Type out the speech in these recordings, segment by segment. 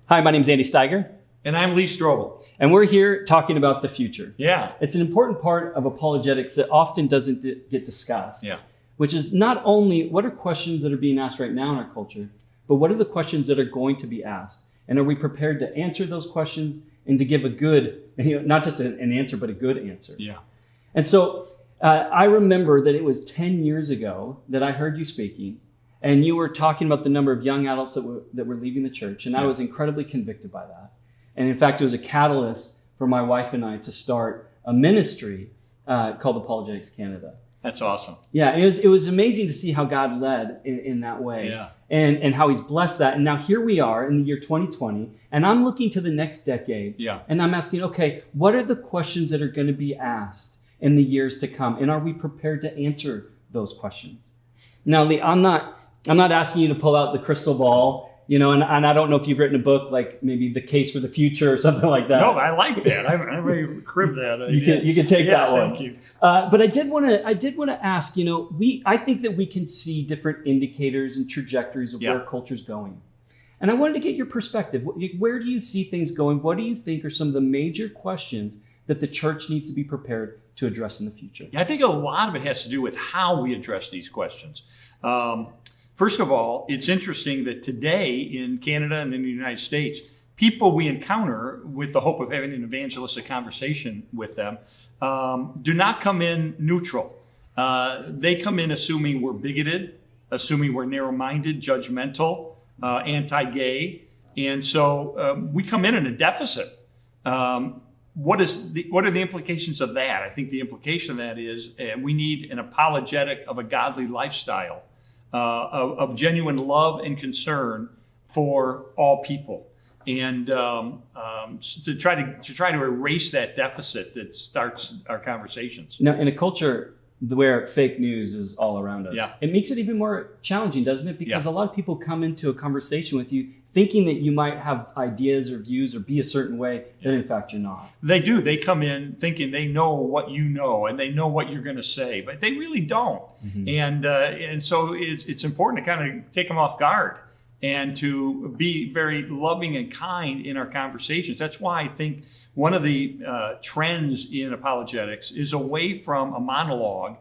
Hi, my name is Andy Steiger. And I'm Lee Strobel. And we're here talking about the future. Yeah. It's an important part of apologetics that often doesn't get discussed. Yeah. Which is not only what are questions that are being asked right now in our culture, but what are the questions that are going to be asked? And are we prepared to answer those questions and to give a good, not just an answer, but a good answer? Yeah. And so I remember that it was 10 years ago that I heard you speaking, and you were talking about the number of young adults that were leaving the church. And I was incredibly convicted by that. And in fact, it was a catalyst for my wife and I to start a ministry called Apologetics Canada. That's awesome. Yeah, it was amazing to see how God led in that way. Yeah. And how he's blessed that. And now here we are in the year 2020, and I'm looking to the next decade. Yeah. And I'm asking, okay, what are the questions that are going to be asked in the years to come? And are we prepared to answer those questions? Now, Lee, I'm not asking you to pull out the crystal ball, and I don't know if you've written a book like maybe The Case for the Future or something like that. No, I like that. I may crib that. You can take that one. Thank you. But I did want to ask, I think that we can see different indicators and trajectories of where culture's going. And I wanted to get your perspective. Where do you see things going? What do you think are some of the major questions that the church needs to be prepared to address in the future? I think a lot of it has to do with how we address these questions. First of all, it's interesting that today in Canada and in the United States, people we encounter with the hope of having an evangelistic conversation with them do not come in neutral. They come in assuming we're bigoted, assuming we're narrow-minded, judgmental, anti-gay. And so we come in a deficit. What are the implications of that? I think the implication of that is we need an apologetic of a godly lifestyle. Of genuine love and concern for all people, and to try to erase that deficit that starts our conversations. Now, in a culture where fake news is all around us, Yeah. it makes it even more challenging, doesn't it? Because a lot of people come into a conversation with you thinking that you might have ideas or views or be a certain way that in fact you're not. They do. They come in thinking they know what you know and they know what you're going to say, but they really don't. Mm-hmm. And so it's important to kind of take them off guard and to be very loving and kind in our conversations. That's why I think one of the trends in apologetics is away from a monologue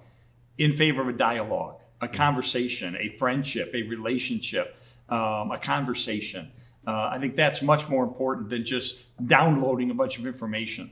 in favor of a dialogue, a conversation, a friendship, a relationship. A conversation. I think that's much more important than just downloading a bunch of information.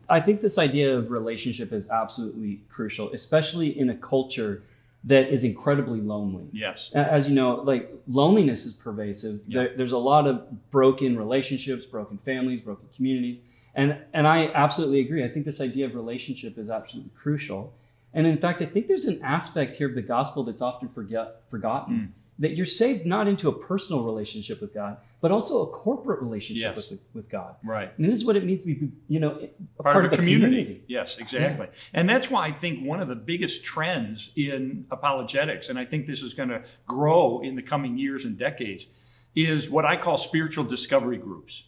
I think this idea of relationship is absolutely crucial, especially in a culture that is incredibly lonely. Yes. As you know, loneliness is pervasive. Yeah. There's a lot of broken relationships, broken families, broken communities. And I absolutely agree. I think this idea of relationship is absolutely crucial. And in fact, I think there's an aspect here of the gospel that's often forgotten. That you're saved not into a personal relationship with God, but also a corporate relationship with God. Right. And this is what it means to be, a part of the community. community. Yes, exactly. Yeah. And that's why I think one of the biggest trends in apologetics, and I think this is going to grow in the coming years and decades, is what I call spiritual discovery groups.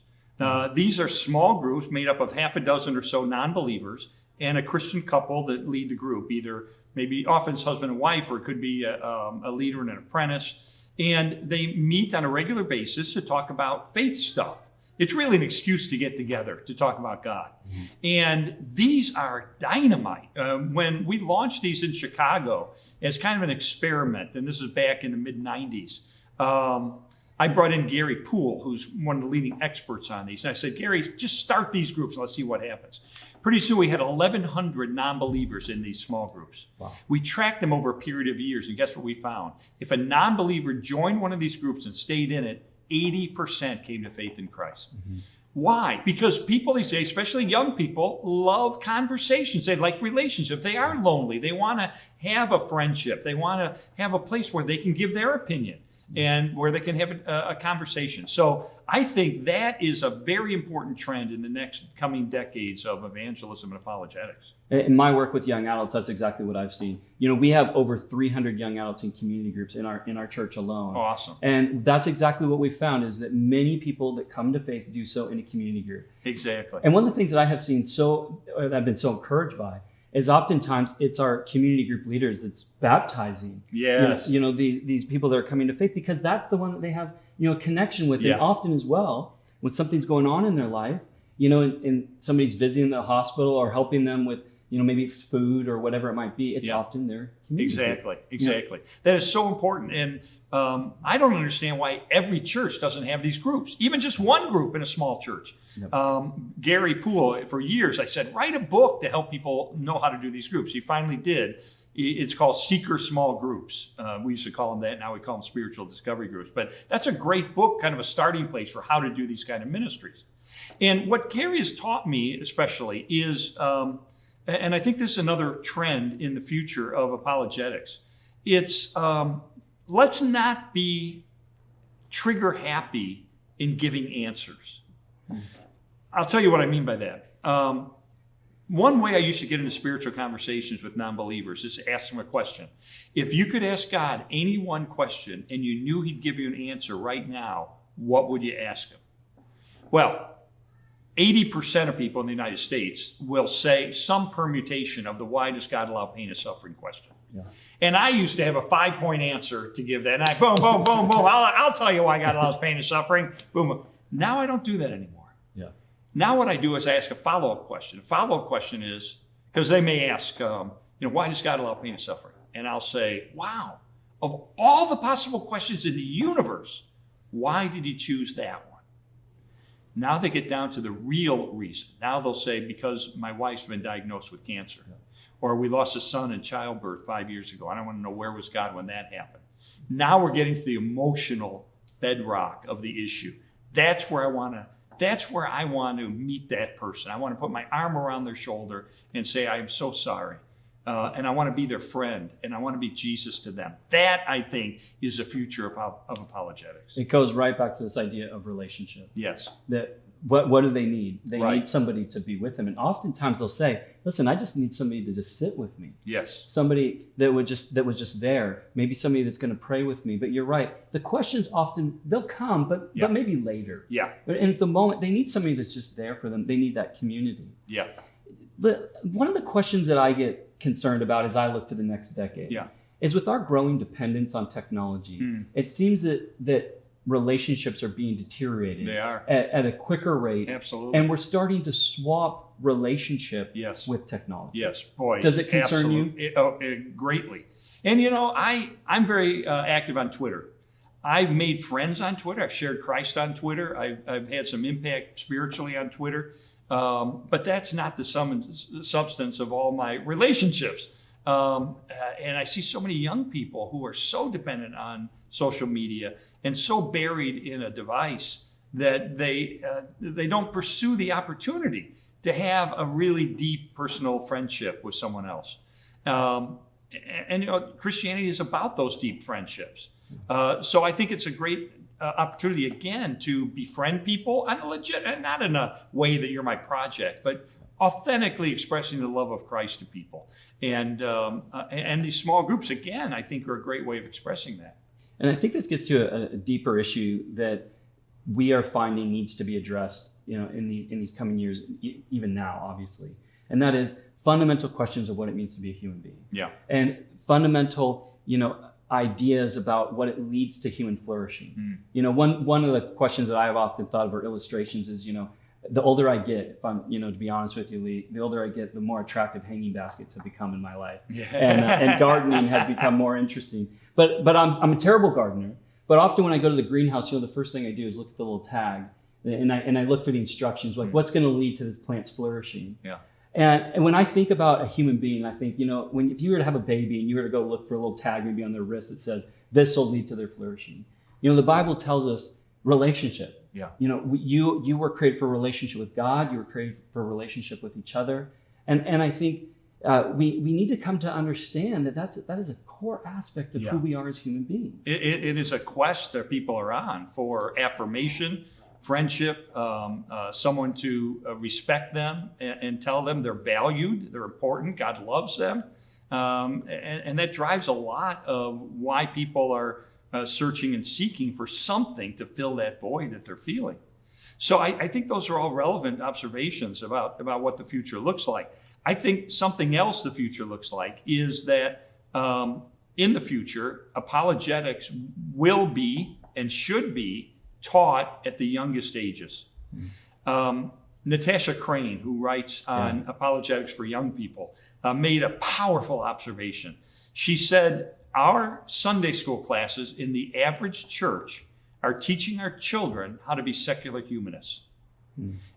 These are small groups made up of half a dozen or so non-believers and a Christian couple that lead the group, either maybe often it's husband and wife, or it could be a leader and an apprentice. And they meet on a regular basis to talk about faith stuff. It's really an excuse to get together to talk about God. Mm-hmm. And these are dynamite. When we launched these in Chicago as kind of an experiment, and this is back in the mid-90s, I brought in Gary Poole, who's one of the leading experts on these. And I said, Gary, just start these groups and let's see what happens. Pretty soon we had 1,100 non-believers in these small groups. Wow. We tracked them over a period of years, and guess what we found? If a non-believer joined one of these groups and stayed in it, 80% came to faith in Christ. Mm-hmm. Why? Because people these days, especially young people, love conversations. They like relationships. They are lonely. They want to have a friendship. They want to have a place where they can give their opinion and where they can have a conversation. So I think that is a very important trend in the next coming decades of evangelism and apologetics. In my work with young adults, that's exactly what I've seen. We have over 300 young adults in community groups in our church alone. Awesome. And that's exactly what we found, is that many people that come to faith do so in a community group. Exactly. And one of the things that I have seen that I've been so encouraged by is oftentimes it's our community group leaders that's baptizing Yes. these people that are coming to faith, because that's the one that they have a connection with. Yeah. And often as well, when something's going on in their life, and somebody's visiting the hospital or helping them with maybe food or whatever it might be, it's often their community group. Exactly. That is so important. And I don't understand why every church doesn't have these groups, even just one group in a small church. Yep. Gary Poole, for years, I said, write a book to help people know how to do these groups. He finally did. It's called Seeker Small Groups. We used to call them that. Now we call them spiritual discovery groups. But that's a great book, kind of a starting place for how to do these kind of ministries. And what Gary has taught me especially is, and I think this is another trend in the future of apologetics, it's let's not be trigger happy in giving answers. I'll tell you what I mean by that. One way I used to get into spiritual conversations with non-believers is to ask them a question. If you could ask God any one question and you knew he'd give you an answer right now, what would you ask him? Well, 80% of people in the United States will say some permutation of the why does God allow pain and suffering question. Yeah. And I used to have a 5-point answer to give that. And I boom, boom, boom, boom. I'll tell you why God allows pain and suffering. Boom. Now I don't do that anymore. Yeah. Now what I do is I ask a follow-up question. A follow-up question is, because they may ask, why does God allow pain and suffering? And I'll say, wow, of all the possible questions in the universe, why did he choose that one? Now they get down to the real reason. Now they'll say, because my wife's been diagnosed with cancer. Yeah. Or we lost a son in childbirth 5 years ago. I don't want to know where was God when that happened. Now we're getting to the emotional bedrock of the issue. That's where I want to meet that person. I want to put my arm around their shoulder and say, I am so sorry. And I want to be their friend, and I want to be Jesus to them. That, I think, is the future of apologetics. It goes right back to this idea of relationship. Yes. That what do they need? They right. need somebody to be with them. And oftentimes they'll say, listen, I just need somebody to just sit with me. Yes. Somebody that was just there. Maybe somebody that's going to pray with me. But you're right. The questions often, they'll come, but maybe later. Yeah. But at the moment, they need somebody that's just there for them. They need that community. Yeah. One of the questions that I get concerned about as I look to the next decade is with our growing dependence on technology. It seems that relationships are being deteriorated. They are. At a quicker rate. Absolutely. And we're starting to swap relationship with technology. Yes, boy. Does it concern you? Greatly. And I'm very active on Twitter. I've made friends on Twitter. I've shared Christ on Twitter. I've had some impact spiritually on Twitter. But that's not the substance of all my relationships. And I see so many young people who are so dependent on social media and so buried in a device that they don't pursue the opportunity to have a really deep personal friendship with someone else. And Christianity is about those deep friendships. So I think it's a great opportunity again to befriend people, not in a way that you're my project, but authentically expressing the love of Christ to people. And these small groups, again, I think are a great way of expressing that. And I think this gets to a deeper issue that we are finding needs to be addressed, in these coming years, even now, obviously. And that is fundamental questions of what it means to be a human being. Yeah. And fundamental, ideas about what it leads to human flourishing. One of the questions that I have often thought of, or illustrations, is, the older I get, if I'm, to be honest with you, Lee, the older I get, the more attractive hanging baskets have become in my life. Yeah. And gardening has become more interesting. But I'm a terrible gardener. But often when I go to the greenhouse, the first thing I do is look at the little tag, and I look for the instructions, like what's going to lead to this plant's flourishing. Yeah. And when I think about a human being, I think, if you were to have a baby and you were to go look for a little tag maybe on their wrist that says, this will lead to their flourishing. The Bible tells us relationship. Yeah. You were created for a relationship with God. You were created for a relationship with each other. And I think we need to come to understand that is a core aspect of who we are as human beings. It is a quest that people are on for affirmation, friendship, someone to respect them and tell them they're valued, they're important, God loves them. And that drives a lot of why people are searching and seeking for something to fill that void that they're feeling. So I think those are all relevant observations about what the future looks like. I think something else the future looks like is that in the future, apologetics will be and should be taught at the youngest ages. Natasha Crane, who writes on apologetics for young people, made a powerful observation. She said, our Sunday school classes in the average church are teaching our children how to be secular humanists.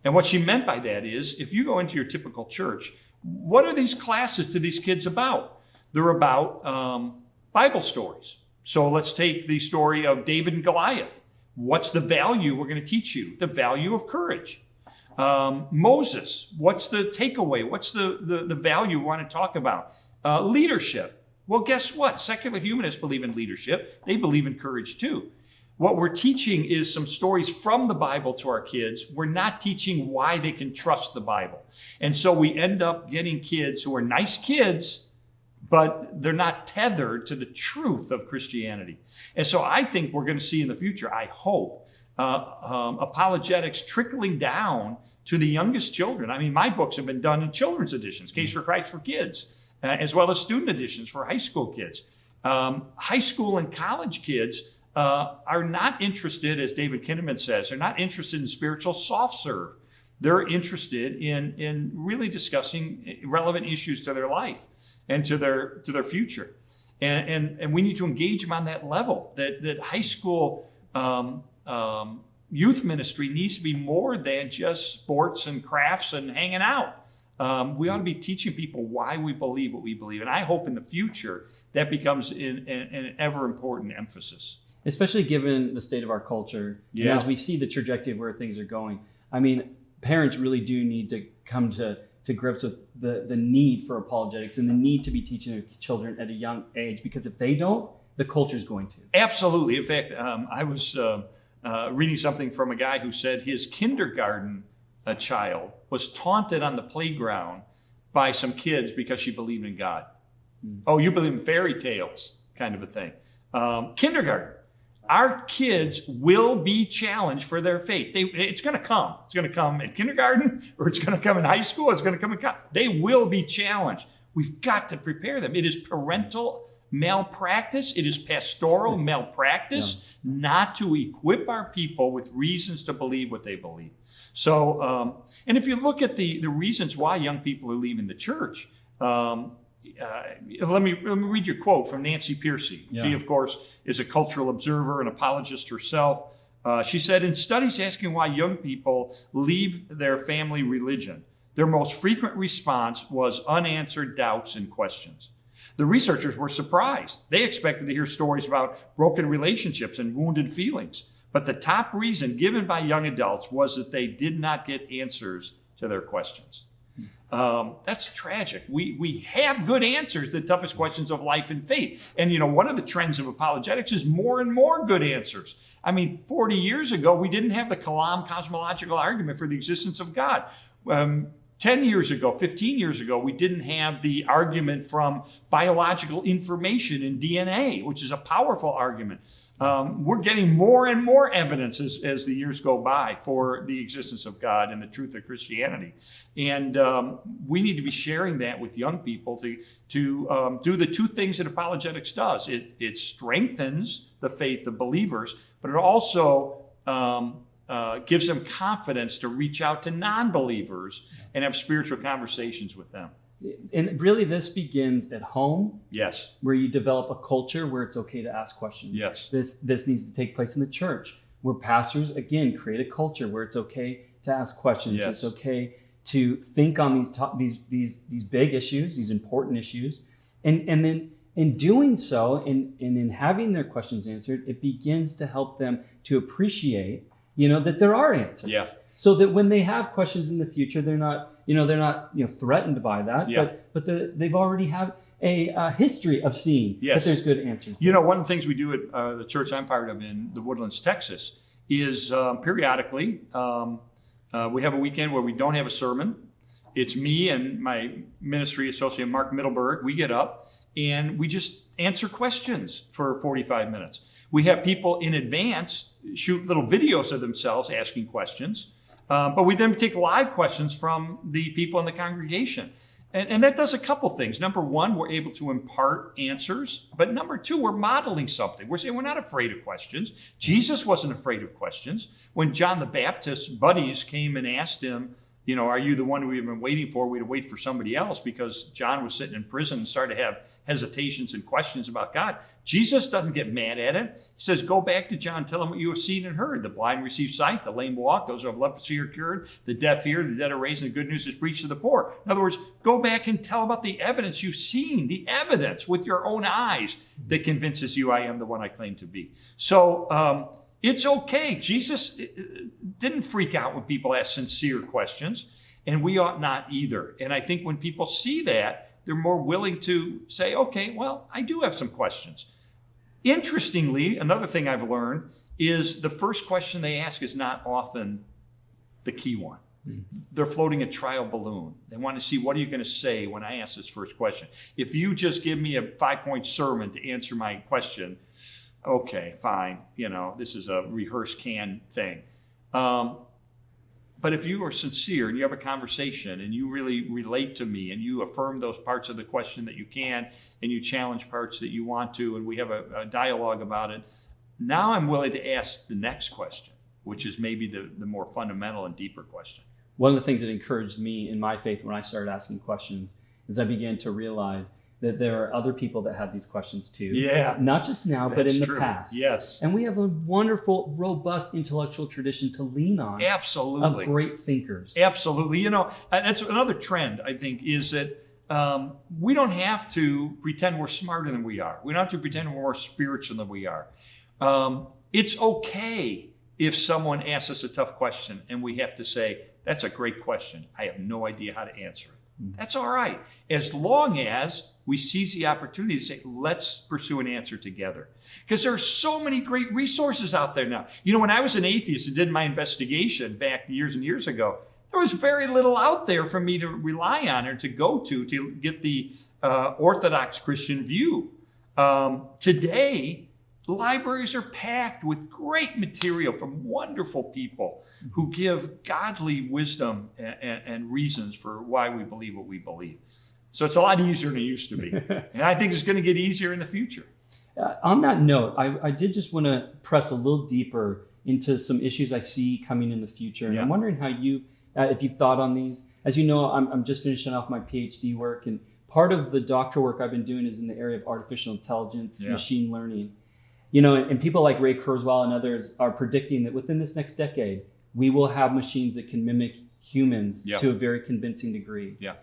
And what she meant by that is, if you go into your typical church, what are these classes to these kids about? They're about Bible stories. So let's take the story of David and Goliath. What's the value we're going to teach you? The value of courage. Moses, what's the takeaway? What's the value we want to talk about? Leadership. Well, guess what? Secular humanists believe in leadership. They believe in courage too. What we're teaching is some stories from the Bible to our kids. We're not teaching why they can trust the Bible. And so we end up getting kids who are nice kids, but they're not tethered to the truth of Christianity. And so I think we're going to see in the future, I hope, apologetics trickling down to the youngest children. I mean, my books have been done in children's editions, Case for Christ for Kids, as well as student editions for high school kids. High school and college kids are not interested, as David Kinnaman says, they're not interested in spiritual soft serve. They're interested in really discussing relevant issues to their life and to their future. And we need to engage them on that level, that high school youth ministry needs to be more than just sports and crafts and hanging out. We ought to be teaching people why we believe what we believe. And I hope in the future that becomes an ever important emphasis. Especially given the state of our culture, and as we see the trajectory of where things are going. I mean, parents really do need to come to grips with the need for apologetics and the need to be teaching their children at a young age, because if they don't, the culture is going to. Absolutely. In fact, I was reading something from a guy who said his kindergarten child was taunted on the playground by some kids because she believed in God. Oh, you believe in fairy tales, kind of a thing. Kindergarten. Our kids will be challenged for their faith. It's going to come. It's going to come in kindergarten, or it's going to come in high school. It's going to come in college. They will be challenged. We've got to prepare them. It is parental malpractice. It is pastoral malpractice not to equip our people with reasons to believe what they believe. So, and if you look at the reasons why young people are leaving the church, let me read your quote from Nancy Piercy. She, of course, is a cultural observer and apologist herself. She said, in studies asking why young people leave their family religion, their most frequent response was unanswered doubts and questions. The researchers were surprised. They expected to hear stories about broken relationships and wounded feelings. But the top reason given by young adults was that they did not get answers to their questions. That's tragic. We have good answers to the toughest questions of life and faith. And, you know, one of the trends of apologetics is more and more good answers. I mean, 40 years ago, we didn't have the Kalam cosmological argument for the existence of God. 10 years ago, 15 years ago, we didn't have the argument from biological information in DNA, which is a powerful argument. We're getting more and more evidence as the years go by for the existence of God and the truth of Christianity. And we need to be sharing that with young people to do the two things that apologetics does. It strengthens the faith of believers, but it also gives them confidence to reach out to non-believers and have spiritual conversations with them. And really, this begins at home. Yes. Where you develop a culture where it's okay to ask questions. Yes. This needs to take place in the church, where pastors, again, create a culture where it's okay to ask questions. Yes. It's okay to think on these big issues, these important issues. And then in doing so, and in having their questions answered, it begins to help them to appreciate, that there are answers. Yeah. So that when they have questions in the future, they're not threatened by that, but they've already have a history of seeing that there's good answers. One of the things we do at the church I'm part of in the Woodlands, Texas, is periodically we have a weekend where we don't have a sermon. It's me and my ministry associate, Mark Middleberg. We get up and we just answer questions for 45 minutes. We have people in advance shoot little videos of themselves asking questions. But we then take live questions from the people in the congregation. And that does a couple things. Number one, we're able to impart answers. But number two, we're modeling something. We're saying we're not afraid of questions. Jesus wasn't afraid of questions. When John the Baptist's buddies came and asked him, are you the one we've been waiting for? We'd wait for somebody else, because John was sitting in prison and started to have hesitations and questions about God. Jesus doesn't get mad at him. He says, go back to John, tell him what you have seen and heard. The blind receive sight, the lame walk, those who have leprosy are cured, the deaf hear, the dead are raised, and the good news is preached to the poor. In other words, go back and tell about the evidence you've seen, the evidence with your own eyes that convinces you I am the one I claim to be. So it's okay. Jesus didn't freak out when people ask sincere questions, and we ought not either. And I think when people see that, they're more willing to say, okay, well, I do have some questions. Interestingly, another thing I've learned is the first question they ask is not often the key one. They're floating a trial balloon. They want to see, what are you going to say when I ask this first question? If you just give me a 5-point sermon to answer my question, okay, fine. This is a rehearsed canned thing. But if you are sincere and you have a conversation and you really relate to me and you affirm those parts of the question that you can and you challenge parts that you want to, and we have a dialogue about it, now I'm willing to ask the next question, which is maybe the more fundamental and deeper question. One of the things that encouraged me in my faith when I started asking questions is I began to realize that there are other people that have these questions too. Yeah. Not just now, but in the true. past. Yes. And we have a wonderful, robust intellectual tradition to lean on. Absolutely. Of great thinkers. Absolutely. That's another trend, I think, is that we don't have to pretend we're smarter than we are. We don't have to pretend we're more spiritual than we are. It's okay if someone asks us a tough question and we have to say, that's a great question. I have no idea how to answer it. That's all right, as long as we seize the opportunity to say, let's pursue an answer together. Because there are so many great resources out there now. When I was an atheist and did my investigation back years and years ago, there was very little out there for me to rely on or to go to get the Orthodox Christian view. Today, libraries are packed with great material from wonderful people who give godly wisdom and reasons for why we believe what we believe. So it's a lot easier than it used to be. And I think it's going to get easier in the future. On that note, I did just want to press a little deeper into some issues I see coming in the future. And I'm wondering how if you've thought on these. As you know, I'm just finishing off my PhD work. And part of the doctoral work I've been doing is in the area of artificial intelligence, machine learning. And people like Ray Kurzweil and others are predicting that within this next decade, we will have machines that can mimic humans to a very convincing degree. Yeah.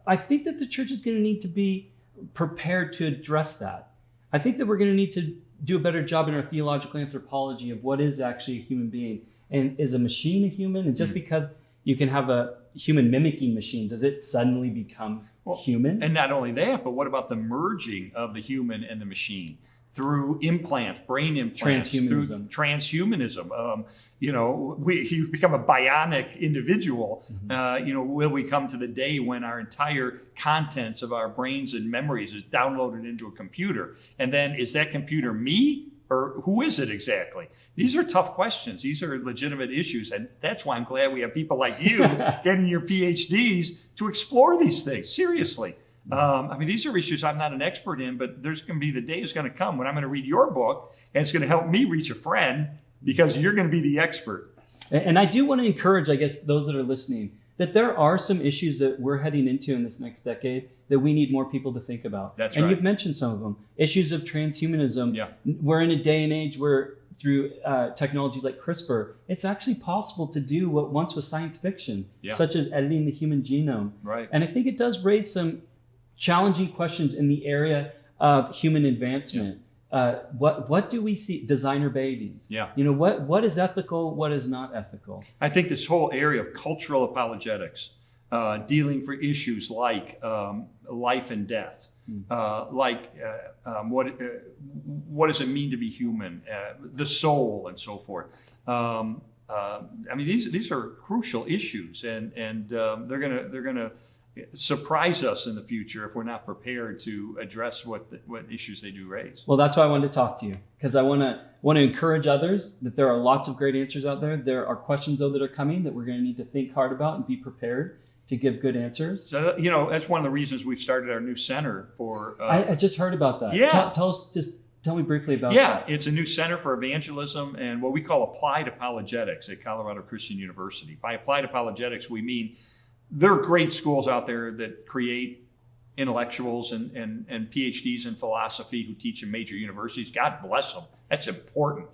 I think that the church is going to need to be prepared to address that. I think that we're going to need to do a better job in our theological anthropology of what is actually a human being. And is a machine a human? And just because you can have a human mimicking machine, does it suddenly become human? And not only that, but what about the merging of the human and the machine? Through implants, brain implants, through transhumanism. You become a bionic individual. Will we come to the day when our entire contents of our brains and memories is downloaded into a computer? And then is that computer me, or who is it exactly? These are tough questions. These are legitimate issues. And that's why I'm glad we have people like you getting your PhDs to explore these things seriously. These are issues I'm not an expert in, but there's going to be the day is going to come when I'm going to read your book, and it's going to help me reach a friend because you're going to be the expert. And I do want to encourage, I guess, those that are listening, that there are some issues that we're heading into in this next decade that we need more people to think about. That's and right. You've mentioned some of them. Issues of transhumanism. Yeah. We're in a day and age where through technologies like CRISPR, it's actually possible to do what once was science fiction, such as editing the human genome. Right. And I think it does raise some challenging questions in the area of human advancement. What do we see? Designer babies. Yeah. What is ethical? What is not ethical? I think this whole area of cultural apologetics, dealing for issues like life and death, what does it mean to be human, the soul, and so forth. These are crucial issues, and they're gonna surprise us in the future if we're not prepared to address what issues they do raise. Well, that's why I wanted to talk to you, because I want to encourage others that there are lots of great answers out there. There are questions, though, that are coming that we're going to need to think hard about and be prepared. to give good answers. So, that's one of the reasons we've started our new center for... I just heard about that. Yeah. Tell me briefly about that. Yeah, it's a new center for evangelism and what we call applied apologetics at Colorado Christian University. By applied apologetics, we mean there are great schools out there that create intellectuals and PhDs in philosophy who teach in major universities. God bless them. That's important.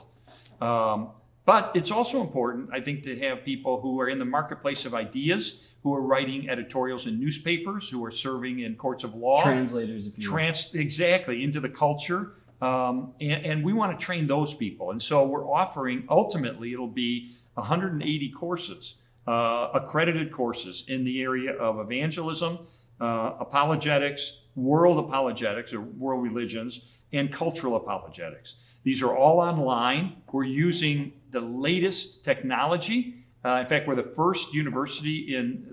But it's also important, I think, to have people who are in the marketplace of ideas, who are writing editorials in newspapers, who are serving in courts of law. Translators, if you will. Exactly, into the culture. And we want to train those people. And so we're offering, ultimately, it'll be 180 courses, accredited courses in the area of evangelism, apologetics, world apologetics, or world religions, and cultural apologetics. These are all online. We're using the latest technology. In fact, we're the first university in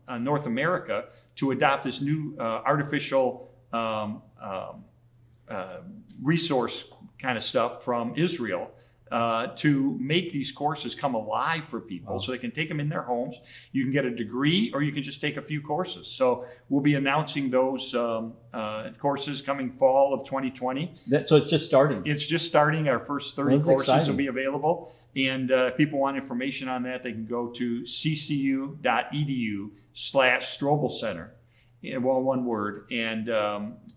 North America to adopt this new artificial resource kind of stuff from Israel to make these courses come alive for people so they can take them in their homes. You can get a degree or you can just take a few courses. So we'll be announcing those courses coming fall of 2020. So it's just starting. It's just starting. Our first 30 courses will be available. And if people want information on that, they can go to ccu.edu/Strobel Center. Well, one word, and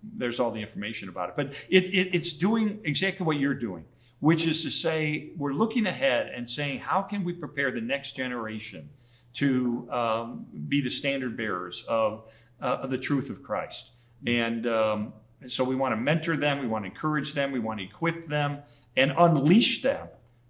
there's all the information about it. But it's doing exactly what you're doing, which is to say we're looking ahead and saying, how can we prepare the next generation to be the standard bearers of the truth of Christ? And so we want to mentor them, we want to encourage them, we want to equip them, and unleash them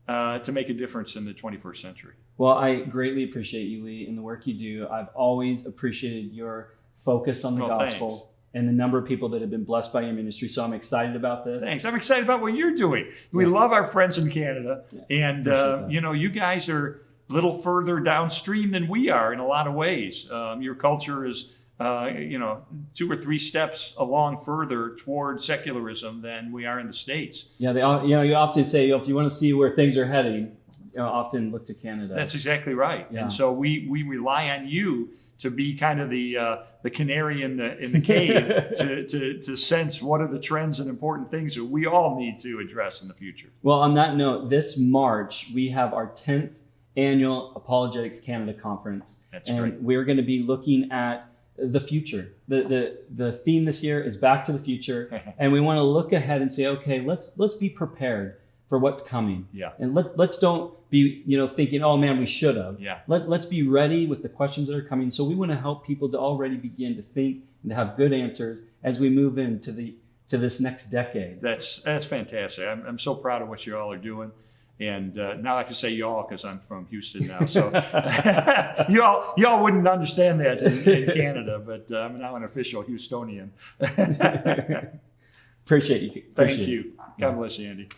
to make a difference in the 21st century. Well, I greatly appreciate you, Lee, and the work you do. I've always appreciated your focus on the gospel. Thanks. And the number of people that have been blessed by your ministry. So I'm excited about this. Thanks. I'm excited about what you're doing. We love our friends in Canada. And, you guys are a little further downstream than we are in a lot of ways. Your culture is, 2 or 3 steps along further toward secularism than we are in the States. Yeah, you often say, if you want to see where things are heading, often look to Canada. That's exactly right. Yeah. And so we rely on you to be kind of the canary in the cave to sense what are the trends and important things that we all need to address in the future. Well, on that note, this March we have our 10th annual Apologetics Canada Conference. That's great. And we're going to be looking at the future. The theme this year is Back to the Future, and we want to look ahead and say, okay, let's be prepared for what's coming. Yeah. And let's don't be thinking, oh man, we should have. Yeah. Let's be ready with the questions that are coming. So we want to help people to already begin to think and to have good answers as we move into this next decade. That's fantastic. I'm so proud of what you all are doing. And now I can say y'all because I'm from Houston now. So y'all wouldn't understand that in Canada, but I'm now an official Houstonian. Appreciate you. Thank you. God bless you, Andy.